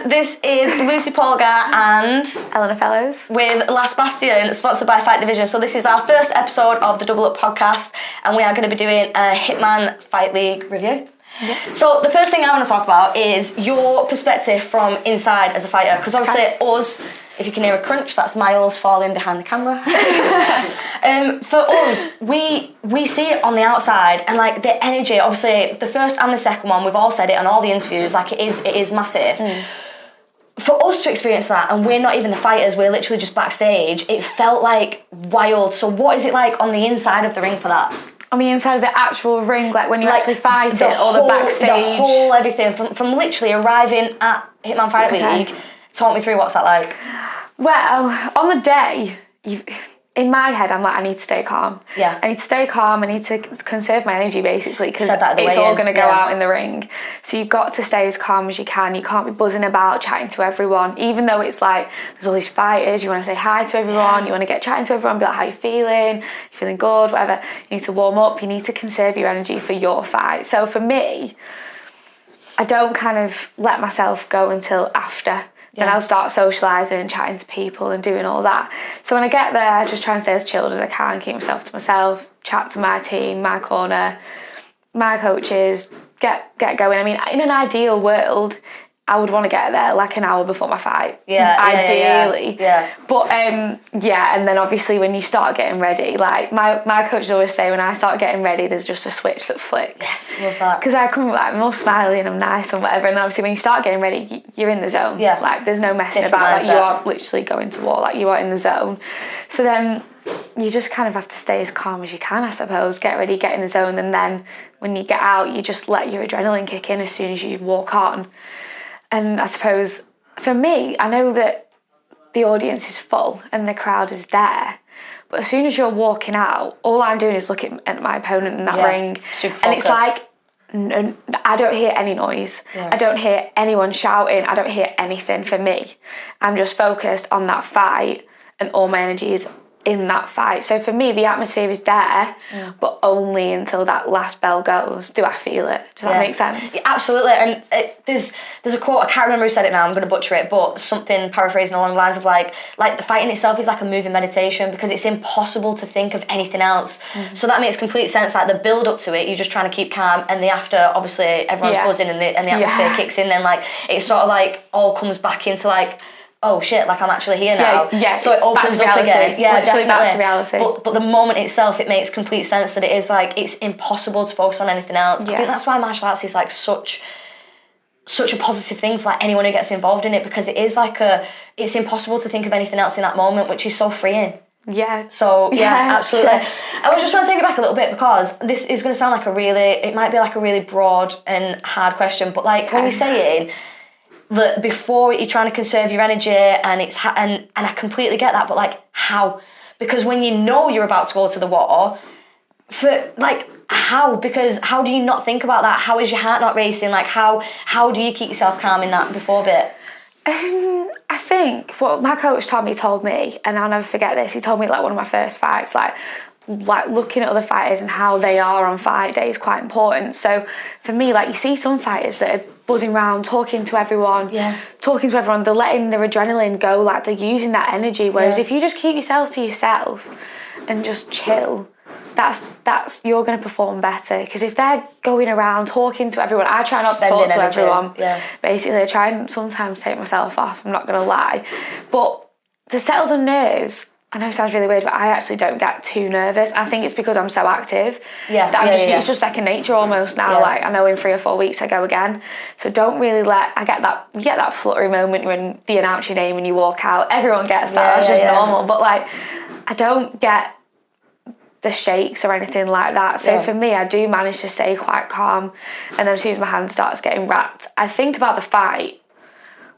This is Lucy Polgar and Eleanor Fellows with LastBSTN, sponsored by Fight Division. So this is our first episode of the Double Up podcast, and we are going to be doing a Hitman Fight League review. Yeah. So the first thing I want to talk about is your perspective from inside as a fighter, because obviously us, if you can hear a crunch, that's Miles falling behind the camera. For us, we see it on the outside, and like the energy, obviously the first and the second one, we've all said it on all the interviews, like it is massive. For us to experience that, and we're not even the fighters, we're literally just backstage, it felt like wild. So what is it like on the inside of the ring for that? On the inside of the actual ring, like when you actually fight it, or the backstage? The whole everything, from literally arriving at Hitman Fight League. Talk me through what's that like. Well, on the day, in my head, I'm like, I need to stay calm. Yeah. I need to stay calm. I need to conserve my energy, basically, because it's all going to go out in the ring. So you've got to stay as calm as you can. You can't be buzzing about, chatting to everyone, even though it's like there's all these fighters. You want to say hi to everyone. You want to get chatting to everyone, be like, how you feeling? You feeling good? Whatever. You need to warm up. You need to conserve your energy for your fight. So for me, I don't kind of let myself go until after. Then I'll start socialising and chatting to people and doing all that. So when I get there, I just try and stay as chilled as I can, keep myself to myself, chat to my team, my corner, my coaches, get going. I mean, in an ideal world, I would want to get there like an hour before my fight. Ideally. Yeah. But and then obviously when you start getting ready, like my coaches always say, when I start getting ready, there's just a switch that flicks. Yes, love that. Because I come like more smiley and I'm nice and whatever, and then obviously when you start getting ready, you're in the zone. Yeah. Like there's no messing Different about. mindset. Like you are literally going to war. Like you are in the zone. So then you just kind of have to stay as calm as you can, I suppose. Get ready, get in the zone, and then when you get out, you just let your adrenaline kick in as soon as you walk on. And I suppose, for me, I know that the audience is full and the crowd is there, but as soon as you're walking out, all I'm doing is looking at my opponent in that ring. Super focused. And it's like, I don't hear any noise. Yeah. I don't hear anyone shouting. I don't hear anything for me. I'm just focused on that fight, and all my energy is in that fight. So for me, the atmosphere is there, but only until that last bell goes do I feel it. Does that make sense? Yeah, absolutely. And there's a quote, I can't remember who said it now, I'm going to butcher it, but something paraphrasing along the lines of like the fighting itself is like a moving meditation, because it's impossible to think of anything else. So that makes complete sense. Like the build up to it, you're just trying to keep calm, and the after, obviously everyone's buzzing and the atmosphere kicks in, then like it sort of like all comes back into like, oh shit, like I'm actually here now. Yeah, so it opens up again. Yeah, literally, definitely. That's reality. But the moment itself, it makes complete sense that it is like, it's impossible to focus on anything else. I think that's why martial arts is like such a positive thing for like anyone who gets involved in it, because it is like it's impossible to think of anything else in that moment, which is so freeing. Yeah. So yeah, absolutely. I just want to take it back a little bit, because this is going to sound like it might be like a really broad and hard question, but like when you're saying that before you're trying to conserve your energy, and it's and I completely get that, but like how? Because when you know you're about to go to the war, for like how? Because how do you not think about that? How is your heart not racing? Like how do you keep yourself calm in that before bit? I think what my coach told me, and I'll never forget this. He told me like one of my first fights, like looking at other fighters and how they are on fight day is quite important. So for me, like you see some fighters that are buzzing around, talking to everyone, they're letting their adrenaline go, like they're using that energy. Whereas if you just keep yourself to yourself and just chill, that's you're going to perform better. Because if they're going around talking to everyone, I try not to talk to everyone. Basically, I try and sometimes take myself off, I'm not going to lie. But to settle the nerves, I know it sounds really weird, but I actually don't get too nervous. I think it's because I'm so active. It's just second nature almost now. Like I know in 3 or 4 weeks I go again. So don't really you get that fluttery moment when they announce your name and you walk out. Everyone gets that. That's just normal. But like I don't get the shakes or anything like that. So for me, I do manage to stay quite calm. And then as soon as my hand starts getting wrapped, I think about the fight,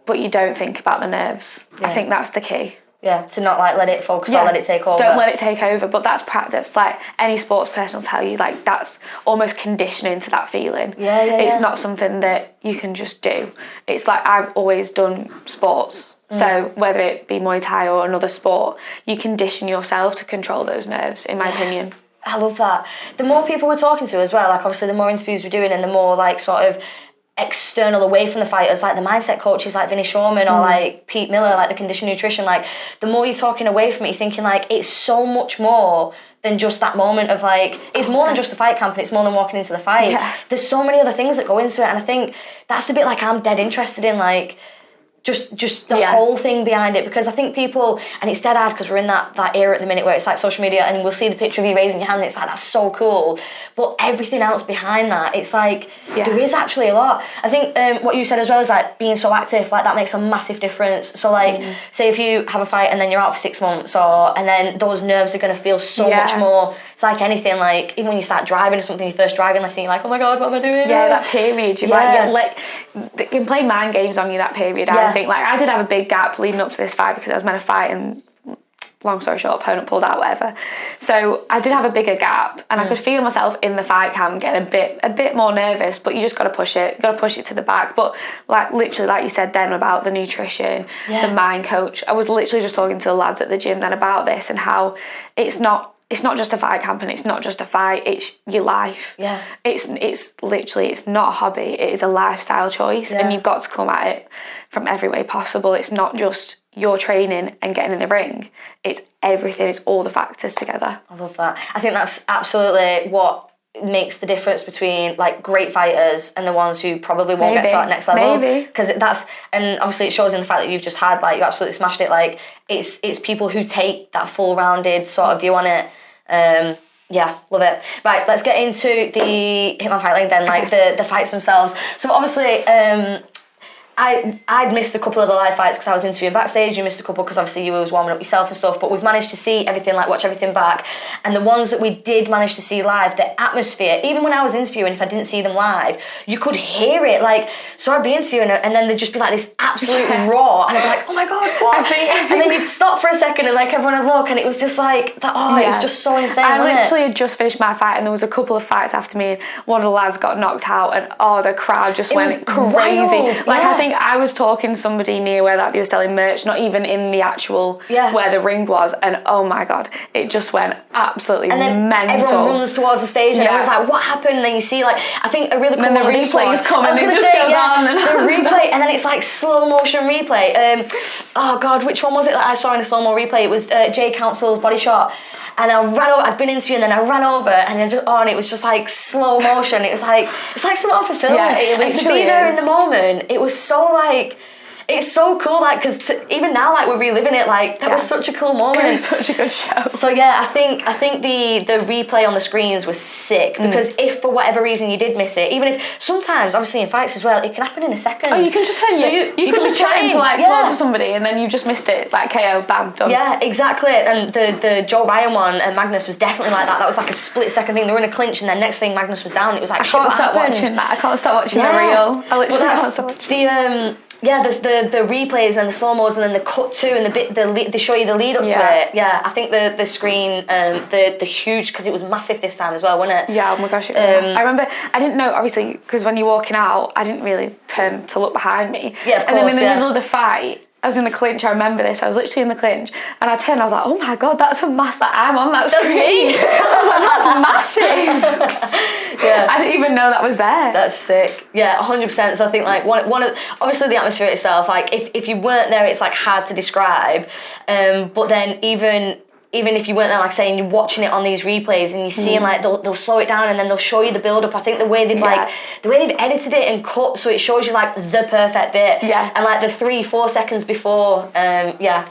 but you don't think about the nerves. I think that's the key. Yeah, to not like let it focus or let it take over. Don't let it take over, but that's practice. Like any sports person will tell you, like that's almost conditioning to that feeling. It's not something that you can just do. It's like I've always done sports. So whether it be Muay Thai or another sport, you condition yourself to control those nerves, in my opinion. I love that. The more people we're talking to as well, like obviously the more interviews we're doing and the more like sort of external away from the fighters, like the mindset coaches like Vinny Shawman or like Pete Miller, like the condition nutrition, like the more you're talking away from it, you're thinking like it's so much more than just that moment of like, it's more than just the fight camp and it's more than walking into the fight. Yeah. There's so many other things that go into it, and I think that's the bit like I'm dead interested in, like just the whole thing behind it, because I think people, and it's dead hard because we're in that era at the minute where it's like social media and we'll see the picture of you raising your hand and it's like, that's so cool, but everything else behind that, it's like there is actually a lot. I think what you said as well is like being so active, like that makes a massive difference. So like say if you have a fight and then you're out for 6 months, and then those nerves are going to feel so much more. It's like anything, like even when you start driving or something, your first driving lesson, you're like, oh my god, what am I doing? That period, you can play mind games on you, that period. I think like I did have a big gap leading up to this fight because I was meant to fight and long story short, opponent pulled out, whatever. So I did have a bigger gap, and I could feel myself in the fight camp getting a bit more nervous, but you just got to push it. You got to push it to the back. But like literally, like you said then about the nutrition, the mind coach, I was literally just talking to the lads at the gym then about this and how it's not just a fight camp and it's not just a fight, it's your life. Yeah. It's literally, it's not a hobby, it is a lifestyle choice, and you've got to come at it from every way possible. It's not just your training and getting in the ring, it's everything, it's all the factors together. I love that. I think that's absolutely what makes the difference between like great fighters and the ones who probably won't get to that next level. Because that's, and obviously it shows in the fact that you've just had, like, you absolutely smashed it. Like it's people who take that full rounded sort of view on it. Yeah, love it. Right, let's get into the Hitman Fight League then, like the fights themselves. So obviously, I'd missed a couple of the live fights because I was interviewing Backstage. You missed a couple because obviously you was warming up yourself and stuff, but we've managed to see everything, like watch everything back. And the ones that we did manage to see live, the atmosphere, even when I was interviewing, if I didn't see them live, you could hear it. Like, so I'd be interviewing and then there'd just be like this absolute roar, and I'd be like, oh my God, what? And then you'd stop for a second and like everyone would look, and it was just like, it was just so insane. I literally had just finished my fight and there was a couple of fights after me and one of the lads got knocked out and the crowd just went crazy. Wild. Like I think I was talking to somebody near where like they were selling merch, not even in the actual where the ring was, and oh my God, it just went absolutely mental. And then everyone runs towards the stage and everyone's like, what happened? And then you see, like, I think a really cool one. And then the replays come and it just goes on. And the replay, and then it's like slow motion replay. Oh God, which one was it that I saw in a slow mo replay? It was Jay Council's body shot. And I ran over, I'd been interviewing, and then I ran over, and and it was just like slow motion. It was like, it's like something off a film. Yeah, and to be there in the moment, it was so like, it's so cool, like, because even now, like, we're reliving it, like, that was such a cool moment. It was such a good show. So yeah, I think the replay on the screens was sick, because if for whatever reason you did miss it, even if sometimes, obviously in fights as well, it can happen in a second. Oh, you can just turn, so you could just chatting to like talk to somebody, and then you just missed it, like KO, bam, done. Yeah, exactly. And the Joe Ryan one and Magnus was definitely like that. That was like a split second thing. They were in a clinch, and then next thing Magnus was down. It was like, I can't stop watching that. I can't stop watching the reel. I literally can't stop watching. There's the replays and the slow-mos and then the cut to and they show you the lead up to it. Yeah, I think the screen, the huge, because it was massive this time as well, wasn't it? Yeah, oh my gosh, it was. I remember, I didn't know, obviously, because when you're walking out, I didn't really turn to look behind me. Yeah, of course, and then in the middle of the fight, I was in the clinch, I remember this, I was literally in the clinch, and I turned, I was like, oh my God, that's a mass that I'm on that screen. That's me. I was like, that's massive. Yeah. I didn't even know that was there. That's sick. Yeah, 100%. So I think like one of, obviously the atmosphere itself, like if you weren't there, it's like hard to describe. But then even if you weren't there, like saying, you're watching it on these replays and you're seeing like they'll slow it down and then they'll show you the build up. I think the way they've edited it and cut so it shows you like the perfect bit. Yeah. And like the 3-4 seconds before, unreal.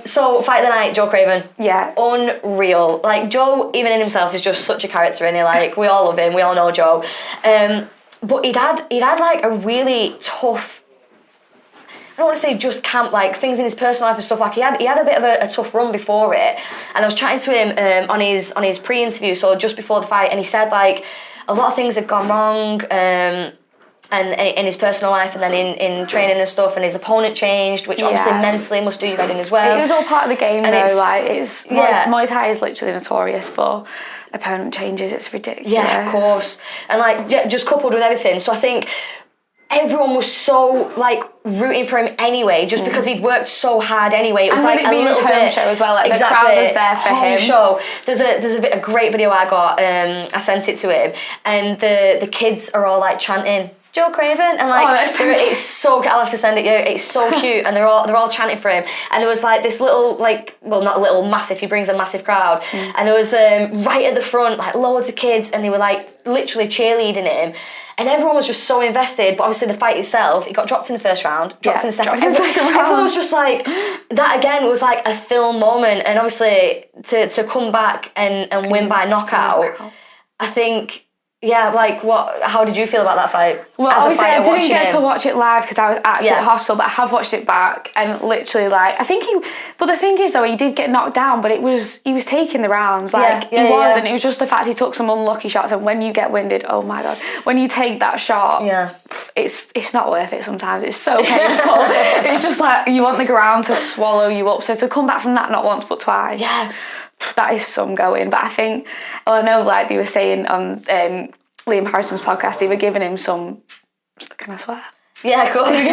So Fight of the Night, Joe Craven. Yeah. Unreal. Like Joe, even in himself, is just such a character, and like we all love him, we all know Joe. But he'd had like a really tough, I don't want to say just camp, like things in his personal life and stuff. Like he had a bit of a tough run before it, and I was chatting to him on his pre-interview, so just before the fight, and he said like a lot of things had gone wrong, and in his personal life, and then in training and stuff, and his opponent changed, which obviously mentally must do you good in as well. It was all part of the game, and though. Like it's Muay Thai is literally notorious for opponent changes. It's ridiculous. Yeah, of course, and like just coupled with everything. So I think everyone was so like rooting for him anyway, just because he'd worked so hard anyway. It was and like a little bit show as well. Like exactly, the crowd was there for home him. Show. There's a great video I got. I sent it to him, and the kids are all like chanting Joe Craven, and like it's so. I'll have to send it you. It's so cute, and they're all chanting for him. And there was like this little not little, massive. He brings a massive crowd, and there was right at the front like loads of kids, and they were like literally cheerleading him. And everyone was just so invested, but obviously the fight itself, it got dropped in the first round, dropped in the second round. Everyone was just like, that again was like a film moment. And obviously to come back and win by knockout, I think, yeah, like how did you feel about that fight? Well, obviously I didn't get to watch it live because I was actually at hospital, but I have watched it back, and literally like, I think but the thing is though, he did get knocked down, but he was taking the rounds, like he wasn't, it was just the fact he took some unlucky shots, and when you get winded, oh my God, when you take that shot, it's not worth it sometimes, it's so painful. It's just like, you want the ground to swallow you up, so to come back from that not once but twice, that is some going. But I think, I know like they were saying on Liam Harrison's podcast, they were giving him some, can I swear? Yeah, of course.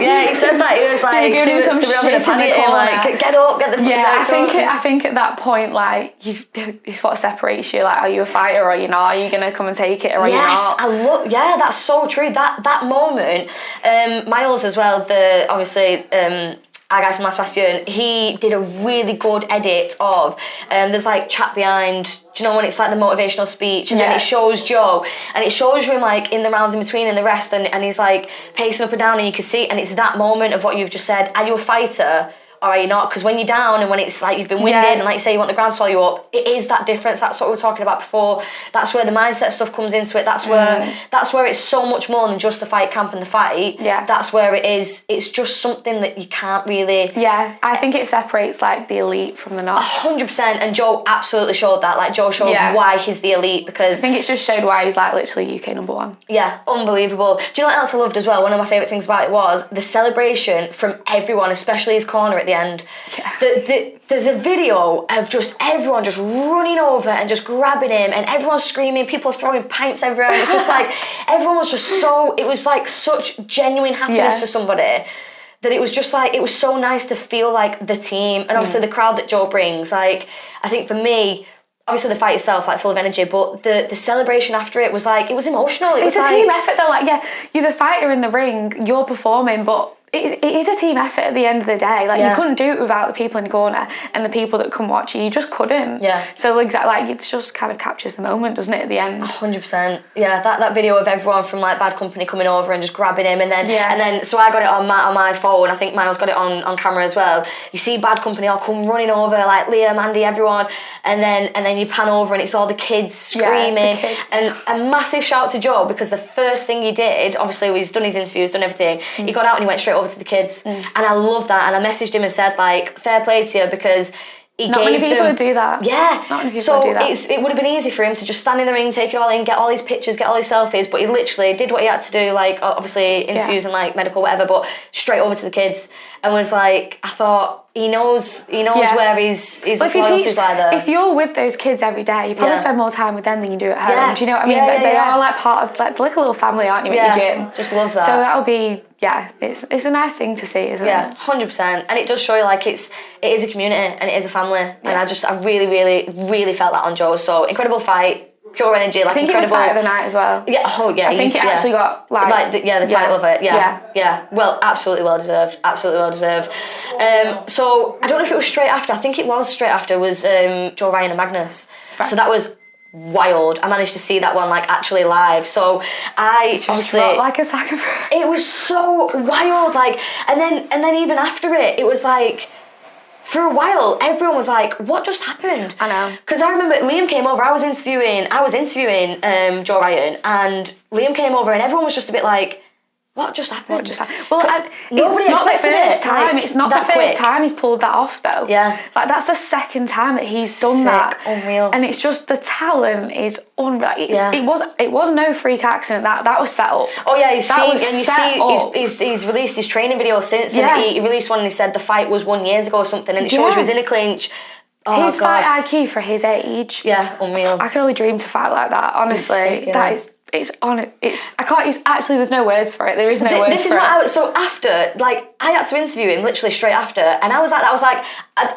Yeah, he said that. He was like, giving him some shit in the corner. Like, get up, get the I think at that point, like, it's what separates you. Like, are you a fighter or are you not? Are you gonna come and take it or are you not? Yes, that's so true. That moment, Miles as well. Obviously. Our guy from LastBSTN, he did a really good edit of, there's like chat behind, do you know when it's like the motivational speech, and then it shows Joe, and it shows you him like in the rounds in between and the rest, and he's like pacing up and down, and you can see, and it's that moment of what you've just said, are you a fighter? Or are you not? Because when you're down and when it's like you've been winded and like you say you want the ground to swallow you up, it is that difference. That's what we were talking about before. That's where the mindset stuff comes into it. That's where it's so much more than just the fight camp and the fight. Yeah. That's where it is. It's just something that you can't really. Yeah, I think it separates like the elite from the not. 100%. And Joe absolutely showed that. Like Joe showed why he's the elite, because I think it just showed why he's like literally UK #1. Yeah, unbelievable. Do you know what else I loved as well? One of my favourite things about it was the celebration from everyone, especially his corner at the end. There's a video of just everyone just running over and just grabbing him, and everyone's screaming, people are throwing pints everywhere, and it's just like everyone was just so, it was like such genuine happiness for somebody, that it was just like, it was so nice to feel like the team, and obviously the crowd that Joe brings, like I think for me, obviously the fight itself, like full of energy, but the celebration after it was like, it was emotional. It's a team effort though, like you're the fighter in the ring, you're performing, but it is a team effort at the end of the day. Like you couldn't do it without the people in the corner and the people that come watch you. You just couldn't. Yeah. So exactly, like it just kind of captures the moment, doesn't it? At the end. 100%. Yeah. That video of everyone from like Bad Company coming over and just grabbing him, and then so I got it on my phone. I think Miles got it on camera as well. You see Bad Company all come running over, like Liam, Andy, everyone, and then you pan over and it's all the kids screaming. The kids. And a massive shout to Joe, because the first thing he did, obviously he's done his interviews, done everything. He got out and he went straight over to the kids, and I love that, and I messaged him and said like, fair play to you, because not many people would do that. Yeah, not many people would do that. It would have been easy for him to just stand in the ring, take it all in, get all his pictures, get all his selfies, but he literally did what he had to do, like obviously interviews and like medical whatever, but straight over to the kids, and was like, I thought he knows where his loyalties lie there. If you're with those kids every day, you probably spend more time with them than you do at home. Do you know what I mean? They are like part of like a little family, aren't you, at your gym? Just love that. So that'll be it's a nice thing to see, isn't it? Yeah, 100%. And it does show you like it is a community and it is a family. And I really, really, really felt that on Joe. So incredible fight. Pure energy, like I think incredible. It was fight of the night as well. Yeah, I think it actually got like the title of it. Yeah. Well, absolutely well deserved. Absolutely well deserved. So I don't know if it was straight after. I think it was straight after. Was Joe Ryan and Magnus. Right. So that was wild. I managed to see that one like actually live. So I just obviously like a sack of. It was so wild. Like, and then even after it was like. For a while, everyone was like, what just happened? I know. Because I remember Liam came over, I was interviewing Joe Ryan, and Liam came over and everyone was just a bit like, what just happened? Well, nobody expected it. Like, it's not the first time he's pulled that off, though. Yeah. Like, that's the second time that he's done that. Unreal. And it's just, the talent is unreal. It was no freak accident. That was set up. Oh, yeah, he's released his training video since, and he released one and he said the fight was 1 year ago or something, and it shows he was in a clinch. Oh, his fight IQ for his age. Yeah, unreal. I can only dream to fight like that, honestly. Sick, that is it's on it. I can't use, actually, there's no words for it. There is no words this is for what it. I was, so after, like, I had to interview him literally straight after, and I was like, and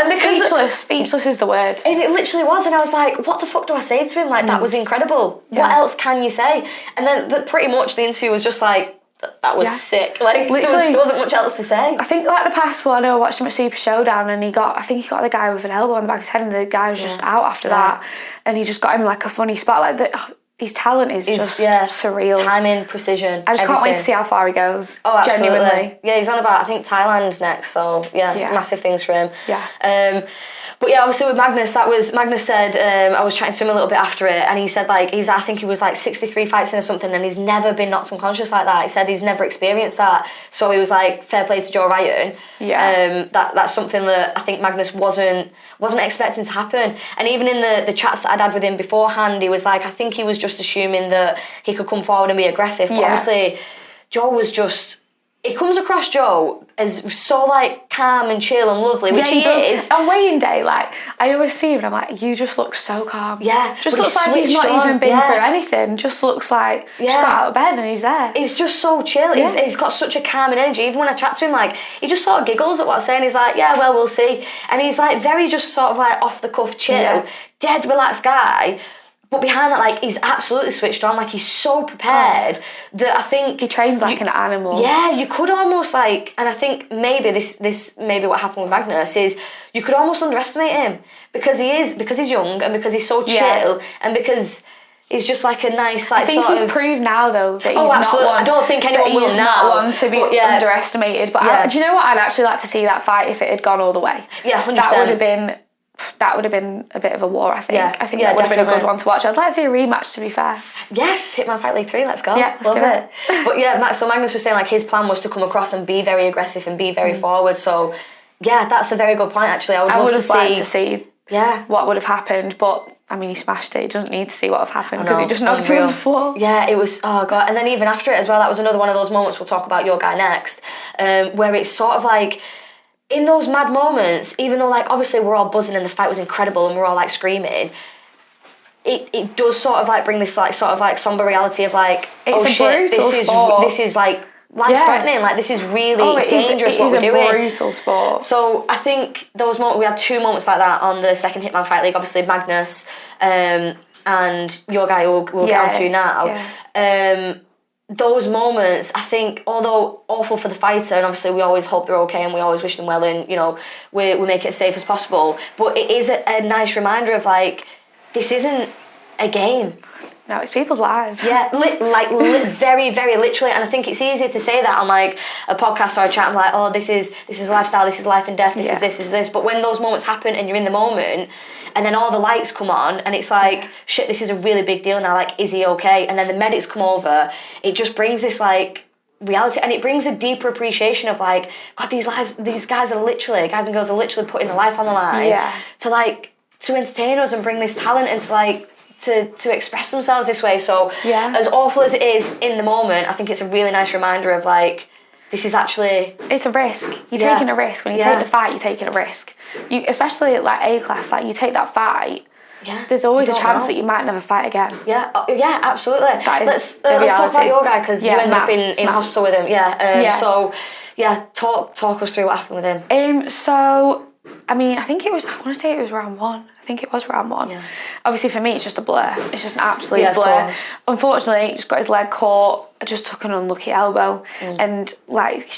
because speechless is the word. and it literally was, and I was like, what the fuck do I say to him? Like, that was incredible. Yeah. What else can you say? And then pretty much the interview was just like, that was sick. Like, there wasn't much else to say. I think like the past one, I know I watched him at Super Showdown, and I think he got the guy with an elbow on the back of his head, and the guy was just out after that, and he just got him like a funny spot. Like his talent is just surreal. Timing, precision. I just can't wait to see how far he goes. Oh, absolutely. Genuinely. Yeah, he's on about, I think, Thailand next, so massive things for him. Yeah. But yeah, obviously with Magnus, Magnus said, I was chatting to him a little bit after it, and he said like, I think he was like 63 fights in or something, and he's never been knocked unconscious like that. He said he's never experienced that. So he was like, fair play to Joe Ryan. Yeah. That's something that I think Magnus wasn't expecting to happen. And even in the chats that I'd had with him beforehand, he was like, I think he was just assuming that he could come forward and be aggressive. But obviously, Joe was just... It comes across Joe as so like calm and chill and lovely, which he is. On weighing day, like I always see him and I'm like, you just look so calm. Yeah, just looks like he's not even been through anything. Just looks like just got out of bed and he's there. He's just so chill. Yeah. He's got such a calming energy. Even when I chat to him, like he just sort of giggles at what I'm saying. He's like, yeah, well, we'll see. And he's like very just sort of like off the cuff chill, dead relaxed guy. But behind that, like, he's absolutely switched on. Like, he's so prepared that I think... He trains like an animal. Yeah, you could almost, like... And I think maybe this maybe what happened with Magnus is you could almost underestimate him because he's young and because he's so chill and because... He's just like a nice, like, I think he's proved now, though, that he's not one... I don't think anyone will now. Not one to be underestimated. But do you know what? I'd actually like to see that fight if it had gone all the way. Yeah, 100%. That would have been a bit of a war, I think. Yeah, I think that would have been a good one to watch. I'd like to see a rematch, to be fair. Yes, Hitman Fight League 3, let's go. Yeah, let's do it. But yeah, so Magnus was saying like his plan was to come across and be very aggressive and be very forward. So yeah, that's a very good point actually. I would love to see what would have happened, but I mean, he smashed it. He doesn't need to see what have happened because he just knocked him on the floor. Yeah, it was, oh God. And then even after it as well, that was another one of those moments, we'll talk about your guy next, where it's sort of like, in those mad moments, even though like obviously we're all buzzing and the fight was incredible and we're all like screaming, it does sort of like bring this like sort of like somber reality of like, it's oh shit, this is like life-threatening, like this is really dangerous what we're doing. It's a brutal sport. So I think those moments, we had two moments like that on the second Hitman Fight League, obviously Magnus and your guy we'll get onto now. Yeah. Those moments, I think, although awful for the fighter, and obviously we always hope they're okay and we always wish them well and, you know, we make it as safe as possible, but it is a nice reminder of, like, this isn't a game. No, it's people's lives. Yeah, very, very literally. And I think it's easier to say that on, like, a podcast or a chat. I'm like, oh, this is lifestyle, this is life and death, this is this. But when those moments happen and you're in the moment, and then all the lights come on, and it's like, shit, this is a really big deal now. Like, is he okay? And then the medics come over. It just brings this, like, reality, and it brings a deeper appreciation of, like, God, these guys and girls are literally putting their life on the line to entertain us and bring this talent and to, like, to express themselves this way. So as awful as it is in the moment, I think it's a really nice reminder of, like, this is actually... It's a risk. You're taking a risk. When you take the fight, you're taking a risk. You, especially at, like, A-class, like, you take that fight, there's always a chance that you might never fight again. Yeah, absolutely. Let's talk about your guy, because you ended up in hospital with him. So, talk us through what happened with him. So, I mean, I want to say it was round one. I think it was round one. Yeah. Obviously, for me, it's just a blur. It's just an absolute blur. Unfortunately, he just got his leg caught. I just took an unlucky elbow. And, like,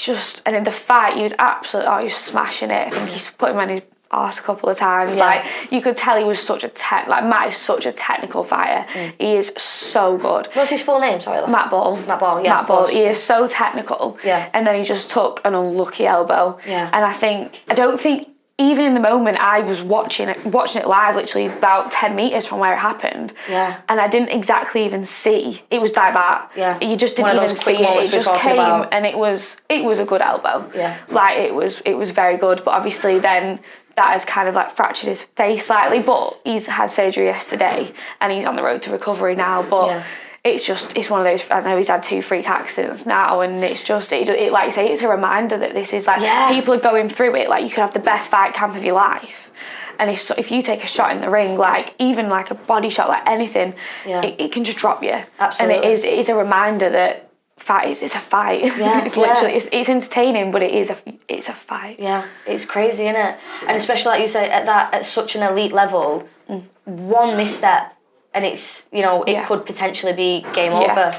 and in the fight, he was he was smashing it. I think he's put him on his arse a couple of times. Like, you could tell he was Matt is such a technical fighter. He is so good. What's his full name? Sorry, Matt Ball. Matt Ball. He is so technical. Yeah. And then he just took an unlucky elbow. Yeah. And I don't think even in the moment, I was watching it live, literally about 10 metres from where it happened. Yeah. And I didn't exactly even see. It was like that. Yeah. You just didn't even see it. It just came and it was a good elbow. Yeah. Like, it was very good. But obviously then that has kind of, like, fractured his face slightly. But he's had surgery yesterday and he's on the road to recovery now. But it's one of those, I know he's had 2 freak accidents now, and it's just, it like you say, it's a reminder that this is, like, people are going through it. Like, you could have the best fight camp of your life, And if you take a shot in the ring, like even like a body shot, like anything, it can just drop you. Absolutely. And it is a reminder that it's a fight. Yeah, it's literally it's entertaining, but it's a fight. Yeah, it's crazy, isn't it? And especially like you say, at such an elite level, one misstep and it's, you know, it could potentially be game over.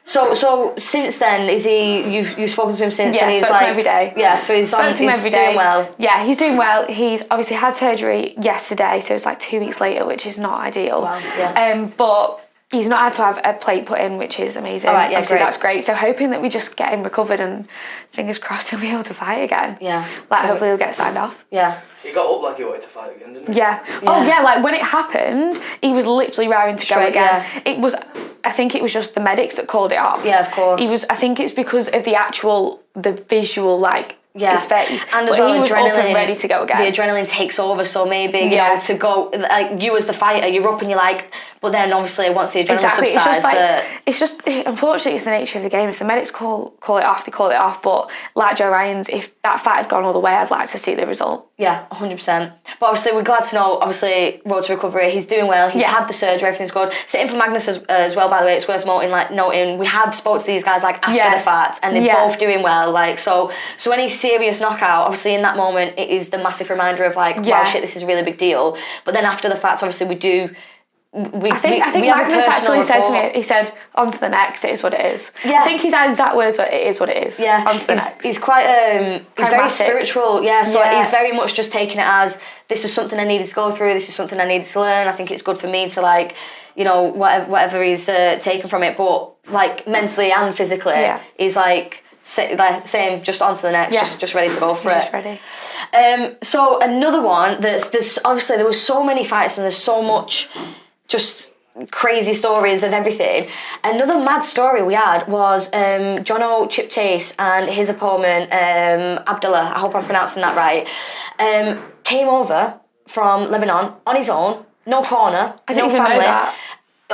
So since then, is he? You've spoken to him since, and he's spoke to him every day. Yeah, so he's doing well. Yeah, he's doing well. He's obviously had surgery yesterday, so it's like 2 weeks later, which is not ideal. Wow, yeah. But he's not had to have a plate put in, which is amazing. All right, yeah, obviously, great. that's great. So hoping that we just get him recovered and fingers crossed he'll be able to fight again. Yeah. Like hopefully he'll get signed off. Yeah. He got up like he wanted to fight again, didn't he? Yeah. Oh yeah, like when it happened, he was literally raring to go again. Yeah. I think it was just the medics that called it off. Yeah, of course. I think it's because of the visual, like, his face. And as well, he was adrenaline, up and ready to go again. The adrenaline takes over, so maybe, you know, to go, like, you as the fighter, you're up and you're like, but then obviously once the adrenaline subsides... Unfortunately, it's the nature of the game. If the medics call it off, they call it off. But like Joe Ryan's, if that fight had gone all the way, I'd like to see the result. Yeah, 100%. But obviously, we're glad to know, obviously, road to recovery, he's doing well, he's had the surgery, everything's good. Sitting for Magnus as well, by the way, it's worth noting, we have spoke to these guys, like, after the fact, and they're both doing well, like, so any serious knockout, obviously, in that moment, it is the massive reminder of, like, wow, shit, this is a really big deal. But then after the fact, obviously, I think Magnus actually said to me, he said, on to the next, it is what it is. Yeah. I think his exact words were, it is what it is. Yeah. On to the next. He's quite, he's very spiritual, so he's very much just taking it as, this is something I needed to go through, this is something I needed to learn, I think it's good for me to, like, you know, whatever he's taken from it, but, like, mentally and physically, he's, like, same, just on to the next, just ready to go for it. Just ready. So another one, there's obviously, there was so many fights and there's so much just crazy stories of everything. Another mad story we had was Jono Chip Chase and his opponent, Abdullah, I hope I'm pronouncing that right, came over from Lebanon on his own, no corner, no family.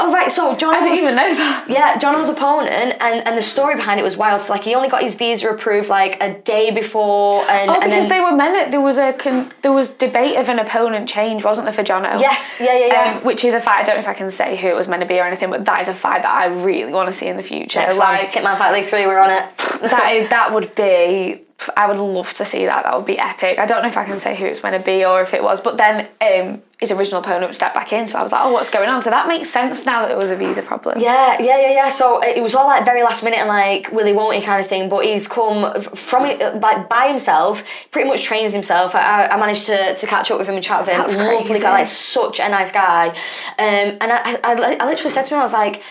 Oh, right, so Jono... I didn't even know that. Yeah, Jono's opponent, and the story behind it was wild. So, like, he only got his visa approved, like, a day before, and because they were there was debate of an opponent change, wasn't there, for Jono? Yes, yeah. Which is a fight, I don't know if I can say who it was meant to be or anything, but that is a fight that I really want to see in the future. Next one, Hitman Fight League 3, we're on it. that would be... I would love to see that. That would be epic. I don't know if I can say who it's meant to be or if it was, but then his original opponent stepped back in, so I was like, oh, what's going on? So that makes sense now that there was a visa problem. Yeah. So it was all like very last minute and like willy won't he kind of thing, but he's come from it like by himself, pretty much trains himself. I managed to catch up with him and chat with him. That's lovely crazy. guy, like such a nice guy. And I literally said to him, I was like,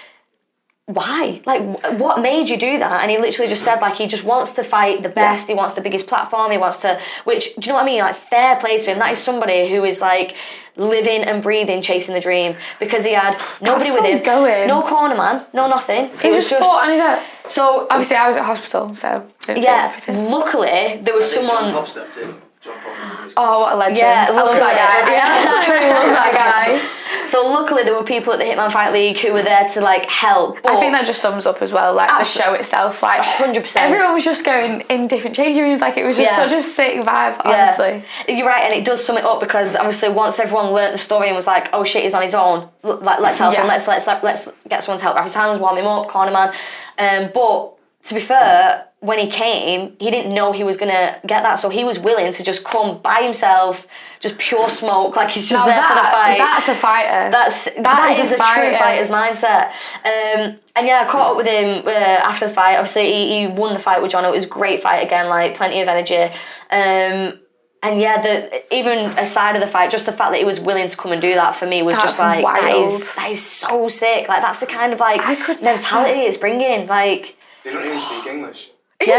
why? Like, what made you do that? And he literally just said, like, he just wants to fight the best. He wants the biggest platform. He wants to, which, do you know what I mean? Like, fair play to him. That is somebody who is, like, living and breathing, chasing the dream. Because he had nobody with him. No corner man, no nothing. He was just... fought on his own. So... Obviously, I was at hospital, so... Luckily, there was someone... John Pop stepped in. Oh, what a legend. Yeah, I love that guy. I absolutely love that guy. So luckily there were people at the Hitman Fight League who were there to like help. I think that just sums up as well, like the show itself. Like 100%. Everyone was just going in different changing rooms, like it was just such a sick vibe, honestly. You're right, and it does sum it up because obviously once everyone learnt the story and was like, oh shit, he's on his own, like, let's help him, let's get someone to help wrap his hands, warm him up, corner man. But to be fair, when he came, he didn't know he was going to get that, so he was willing to just come by himself, just pure smoke, like he's just there for the fight. That's a fighter. That is a true fighter's mindset. And yeah, I caught up with him after the fight. Obviously, he won the fight with Jono. It was a great fight again, like plenty of energy. And yeah, even aside of the fight, just the fact that he was willing to come and do that for me was just like, that is so sick. Like, that's the kind of like mentality it's bringing. Like, they don't even speak English. No.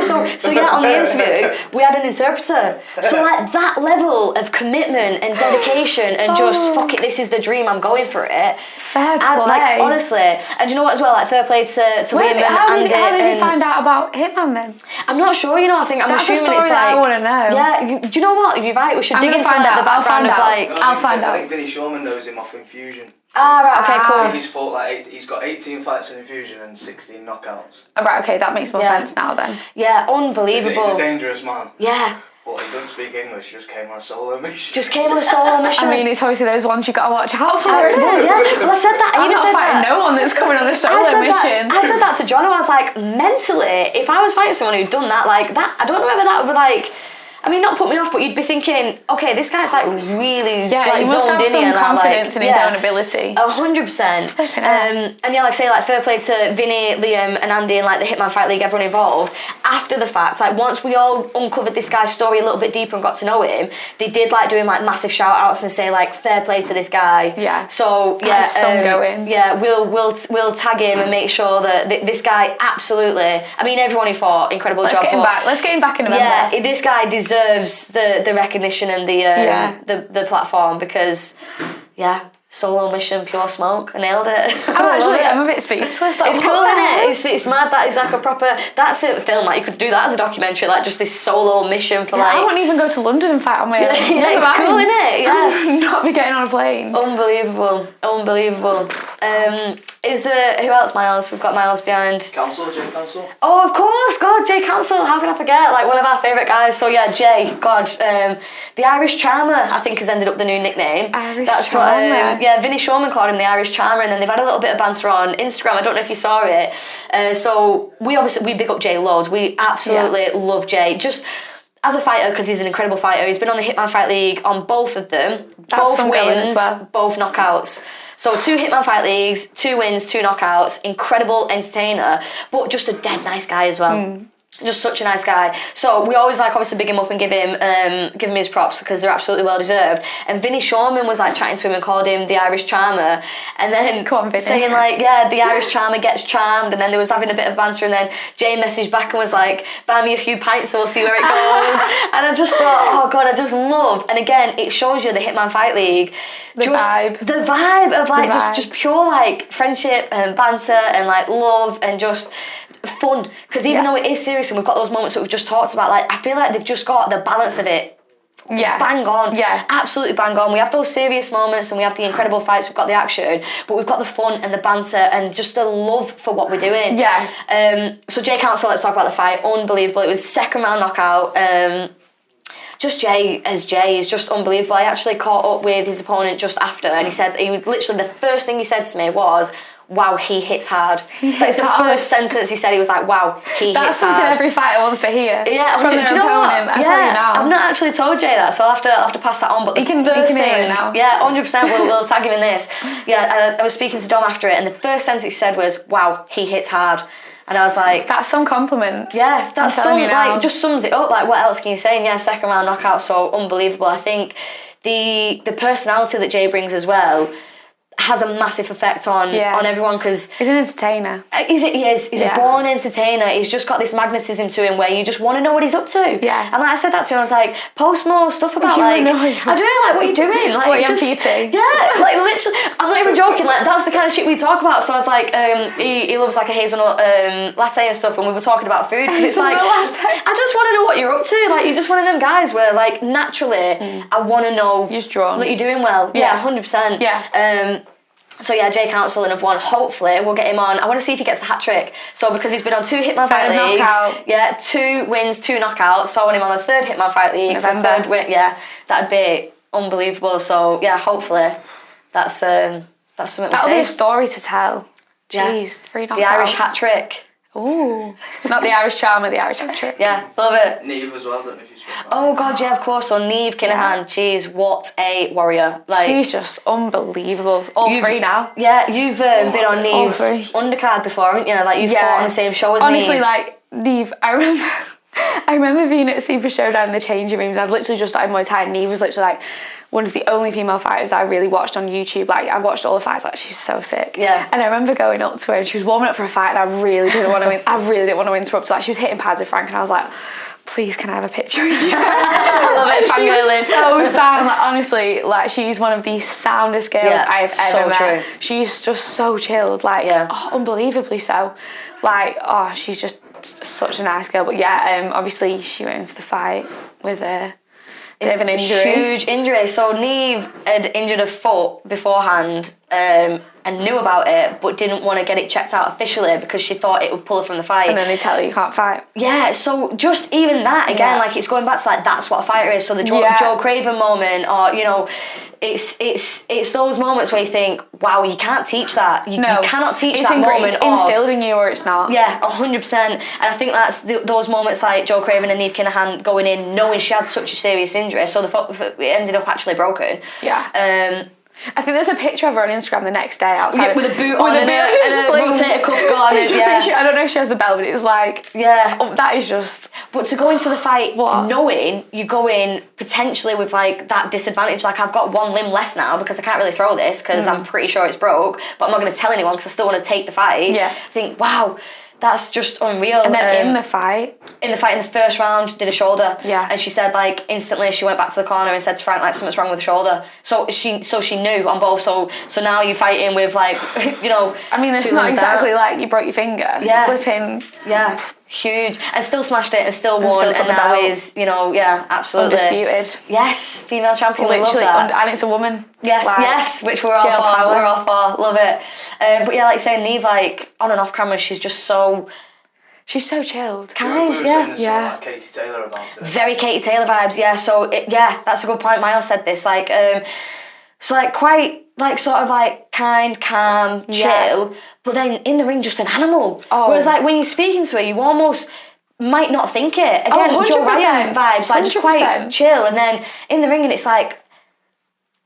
So yeah, on the interview, we had an interpreter. So like that level of commitment and dedication and just fuck it, this is the dream, I'm going for it. Fair play. Like honestly, and you know what as well, like fair play to Liam and Andy. How did you find out about Hitman then? I'm not sure. You know, I'm assuming it's like. I want to know. Yeah, do you know what? You're right. We should dig into like the background of like. I'll find out. I think Vinny Shulman knows him off Infusion. Right, okay, cool. He's fought like he's got 18 fights in Infusion and 16 knockouts. Right, okay, that makes more sense now then. Yeah, unbelievable. He's a dangerous man. Yeah. But he don't speak English, he just came on a solo mission. Just came on a solo mission. I mean, it's obviously those ones you got to watch out for. Well, yeah. Well, I said that. I'm not fighting no one that's coming on a solo mission. I said that to John, and I was like, mentally, if I was fighting someone who'd done that, like that, I don't know whether that would be like. I mean, not put me off, but you'd be thinking, okay, this guy's like really he must have some confidence in his own ability. 100%. And yeah, like say, like fair play to Vinny, Liam, and Andy, and like the Hitman Fight League, everyone involved. After the fact, like once we all uncovered this guy's story a little bit deeper and got to know him, they did like do him like massive shout outs and say like fair play to this guy. Yeah. So yeah, going. Yeah, we'll tag him and make sure that this guy absolutely. I mean, everyone who fought, incredible job. Let's get him back in November. Yeah, this guy deserves the recognition and the platform because solo mission, pure smoke. I nailed it. I'm a bit speechless. Like, it's cool, isn't it? It's mad that is like a proper. That's a film. Like you could do that as a documentary. Like just this solo mission for like. I wouldn't even go to London and fight on my own. Yeah, it's cool, isn't it? Yeah. Not be getting on a plane. Unbelievable. Is there who else? Miles. We've got Miles behind. Jay Council. Oh, of course. God, Jay Council. How can I forget? Like one of our favourite guys. So yeah, Jay. God, the Irish Charmer. I think has ended up the new nickname. That's Charmer. What. Vinny Showman called him the Irish Charmer, and then they've had a little bit of banter on Instagram. I don't know if you saw it. So we big up Jay loads. We absolutely love Jay. Just. As a fighter, because he's an incredible fighter, he's been on the Hitman Fight League on both of them. Both wins, both knockouts. So 2 Hitman Fight Leagues, 2 wins, 2 knockouts. Incredible entertainer, but just a dead nice guy as well. Just such a nice guy. So we always like obviously big him up and give him his props because they're absolutely well deserved. And Vinny Showman was like chatting to him and called him the Irish Charmer, and then saying like, yeah, the Irish Charmer gets charmed. And then there was having a bit of banter, and then Jay messaged back and was like, buy me a few pints and we'll see where it goes. And I just thought, oh god, I just love. And again, it shows you the Hitman Fight League. The vibe of like just pure like friendship and banter and like love and just fun, because even though it is serious and we've got those moments that we've just talked about, like I feel like they've just got the balance of it bang on, absolutely bang on. We have those serious moments and we have the incredible fights, we've got the action, but we've got the fun and the banter and just the love for what we're doing. So Jay Council, let's talk about the fight. Unbelievable. It was second round knockout. Just Jay is just unbelievable. I actually caught up with his opponent just after, and he said he was literally the first thing he said to me was, wow, he hits hard. That's the first sentence he said. He was like, wow, he hits hard. That's something every fighter wants to hear. Yeah, from their opponent. I tell you now. I've not actually told Jay that, so I'll have to pass that on. But he can hear it now. Yeah, 100%. We'll tag him in this. Yeah, I was speaking to Dom after it, and the first sentence he said was, wow, he hits hard. And I was like, that's some compliment. Yeah, that's some, like, just sums it up. Like, what else can you say? And yeah, second round knockout, so unbelievable. I think the personality that Jay brings as well has a massive effect on everyone, because he's an entertainer. He is. He's a born entertainer. He's just got this magnetism to him where you just want to know what he's up to. Yeah. And like I said that to him, I was like, post more stuff about I do like what you're doing. Like, what just, yeah, like literally, I'm not even joking. Like that's the kind of shit we talk about. So I was like, he loves like a hazelnut latte and stuff, and we were talking about food because it's like, I just want to know what you're up to. Like you're just one of them guys where like naturally I want to know you're drawn that you're doing well. Yeah, 100%. Yeah. So yeah, Jay Council and have won. Hopefully we'll get him on. I want to see if he gets the hat trick. So because he's been on 2 Hitman Fight Leagues, 2 wins, 2 knockouts. So I want him on the 3rd Hitman Fight League for the 3rd win. Yeah, that'd be unbelievable. So yeah, hopefully that's something. That'll be a story to tell. Jeez, 3 knockouts. The Irish hat trick. Ooh, not the Irish Charmer, the Irish hat trick. Yeah, love it. Neve as well, don't know if you spoke about Oh god, yeah, of course. So Neve Kinahan, jeez, what a warrior! Like she's just unbelievable. All 3 now. Yeah, you've been on Neve's undercard before, haven't you? Like you've fought on the same show as Honestly, Neve. like Neve, I remember being at Super Showdown in the changing rooms. I'd literally just started Muay Thai, and Neve was literally like one of the only female fighters I really watched on YouTube. Like I watched all the fights, like she's so sick. Yeah. And I remember going up to her and she was warming up for a fight, and I really didn't want to interrupt her. Like she was hitting pads with Frank, and I was like, please can I have a picture with you? I love it. She was so sound. Like honestly, like she's one of the soundest girls I have ever met. True. She's just so chilled, like unbelievably so. Like she's just such a nice girl. But yeah, obviously she went into the fight with Bit of an injury. Huge injury. So Niamh had injured her foot beforehand and knew about it, but didn't want to get it checked out officially because she thought it would pull her from the fight. And then they tell you can't fight. Yeah, so just even that, again, like it's going back to like, that's what a fighter is. So the Joe Craven moment, or, you know, it's those moments where you think, wow, you can't teach that. You cannot teach that moment. It's instilled in you or it's not. Yeah, 100%. And I think that's those moments like Joe Craven and Niamh Kinahan going in knowing she had such a serious injury, so the foot it ended up actually broken. Yeah. I think there's a picture of her on Instagram the next day outside with a boot on and a rotator cuffs gone. I don't know if she has the belt, but it was like, that is just. But to go into the fight knowing you go in potentially with like that disadvantage, like I've got one limb less now because I can't really throw this because I'm pretty sure it's broke, but I'm not going to tell anyone because I still want to take the fight. Yeah. I think, wow, that's just unreal. And then in the fight, in the first round, did a shoulder. Yeah. And she said like instantly she went back to the corner and said to Frank like something's wrong with the shoulder. So she knew on both. So now you're fighting with like, you know. I mean, it's not exactly like you broke your finger. Yeah. Slipping. Yeah. Huge. And still smashed it and still won. And now is, you know, absolutely. Undisputed. Yes. Female champion. We love Literally, that. and it's a woman. Yes, like, yes, which we're all for. power. We're all for. Love it. But yeah, like saying Niamh, like on and off camera, she's just so. She's so chilled. Kind, we were saying this like Katie Taylor about it. Very Katie Taylor vibes, yeah. So that's a good point. Miles said this, like, so like quite like sort of like kind, calm, chill, but then in the ring just an animal. Oh. Whereas like when you're speaking to her, you almost might not think it. Again, Joe Ryan vibes, like just quite chill, and then in the ring and it's like.